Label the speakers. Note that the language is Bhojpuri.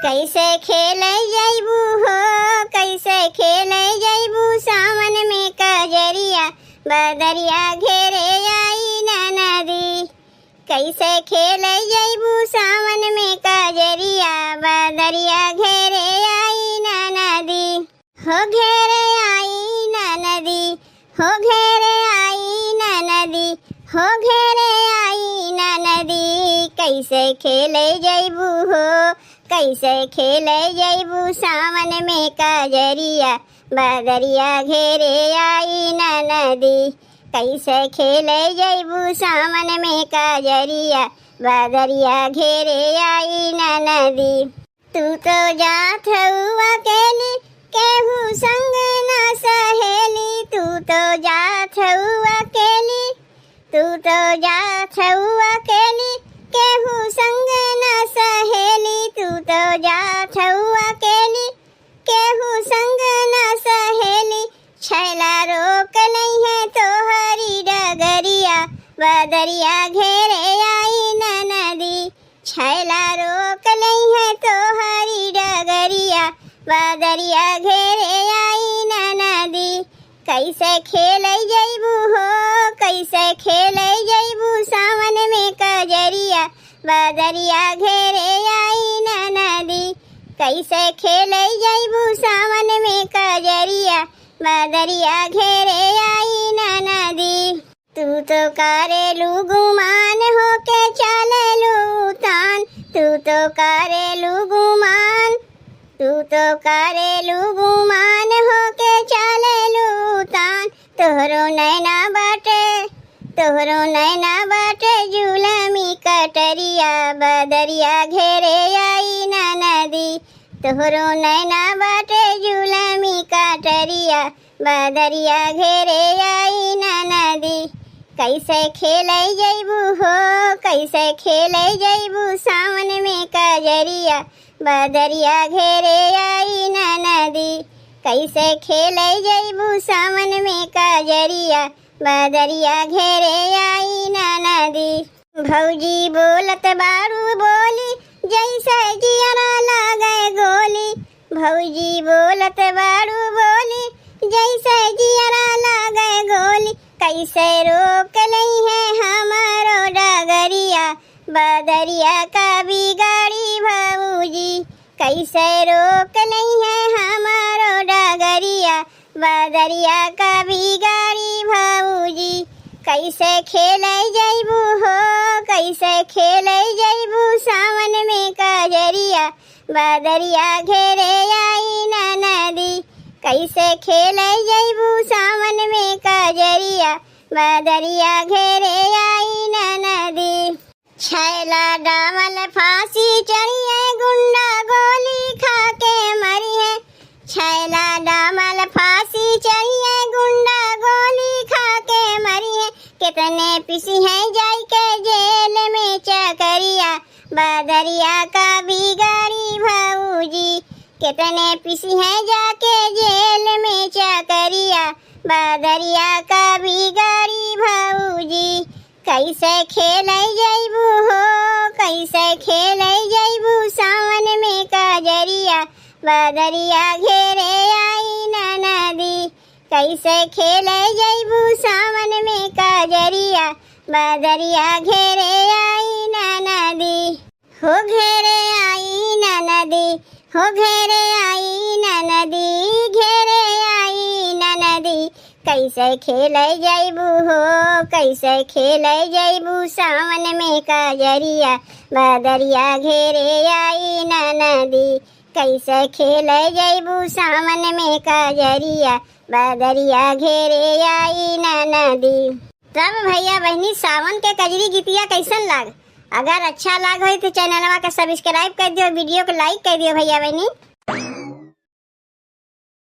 Speaker 1: कैसे खेले जैबू हो, कैसे खेले जैबू सावन में कजरिया, बदरिया घेरे आई नदी। कैसे खेले जैबू सावन में कजरिया, बदरिया घेरे आई नदी। हो घेरे आई नदी, हो घेरे आई नदी, हो घेरे आई नदी। कैसे खेले जैबू हो, कैसे खेले जैबू सावन में कजरिया, बदरिया घेरे आई नदी। कैसे खेले जैबू सावन में कजरिया, बदरिया घेरे आई नदी। तू तो जात हुआ अकेली, केहू संग न सहेली। तू तो जात हुआ अकेली, तू तो जात हुआ अकेली, केहू संग न सहेली। तू तो जात हुआ अकेली, केहू संग न सहेली। छैला रोक नहीं है तो हरी डगरिया, बदरिया घेरे आई नदी। छैला रोक नहीं है तो हरी डगरिया, बदरिया घेरे आई नदी। कैसे खेले जैबू हो, कैसे खेले जैबू सावन में कजरिया, बदरिया घेरे आई नदी। कैसे खेले जैबू सावन में कजरिया, बदरिया घेरे आई नदी। तू तो करेलू गुमान होके चलेलू तान, तू तो करेलू गुमान, तू तो करेलू गुमान होके चलेलू तान। तोहरो नैना बाटे, तोहरो नैना बाटे जुलमी कटरिया, बदरिया घेरे आई नदी। तोहरो नैना बाटे जुलमी कटरिया, बदरिया घेरे आई नदी। कैसे खेले जैबू हो, कैसे खेले जैबू सावन में कजरिया, बदरिया घेरे आई नदी। कैसे खेले जैबू सावन में कजरिया, बदरिया घेरे आई नदी। भौजी बोलत बारू बोली, जैसे जियरा लागे गोली। भौजी बोलत बारू बोली, जैसे जियरा लागे गोली। कैसे रोक नहीं है हमारो डगरिया, बदरिया का बिगाड़ी भौजी। कैसे रोक नहीं है हमारो डगरिया, बदरिया का बिगाड़ी भौजी। कैसे खेले जैबू हो, कैसे खेले जैबू सावन में कजरिया, बदरिया घेरे आई नदी। कैसे खेले जैबू सावन में कजरिया, बदरिया घेरे आई नदी। छैला डावल फांसी चढ़ी है, गुंडा गोली खा के मरी है। छैला डावल फांसी चढ़ी है, गुंडा गोली खा के मरी है। कितने पिसी है जाई के जेल में चकरिया, बदरिया का बिगाड़ी भौजी। कितने पिसी है जाके जेल में चकरिया, बदरिया का बिगाड़ी भौजी। कैसे खेले जैबू हो, कैसे खेले जैबू सावन में कजरिया, बदरिया घेरे आई नदी। कैसे खेले जैबू सावन में कजरिया, बदरिया घेरे आई नदी। हो घेरे आई नदी, हो घेरे आई नदी, घेरे आई नदी। कैसे खेले जैबू हो, कैसे खेले जैबू सावन में कजरिया, बदरिया घेरे आई नदी। कैसे खेले जैबू सावन में कजरिया, बदरिया घेरे आई नदी। तब भैया बहनी सावन के कजरी गीतिया कैसन लाग? अगर अच्छा लाग हो तो चैनलवा के सब्सक्राइब कर दियो, वीडियो को लाइक कर दियो भैया बहनी।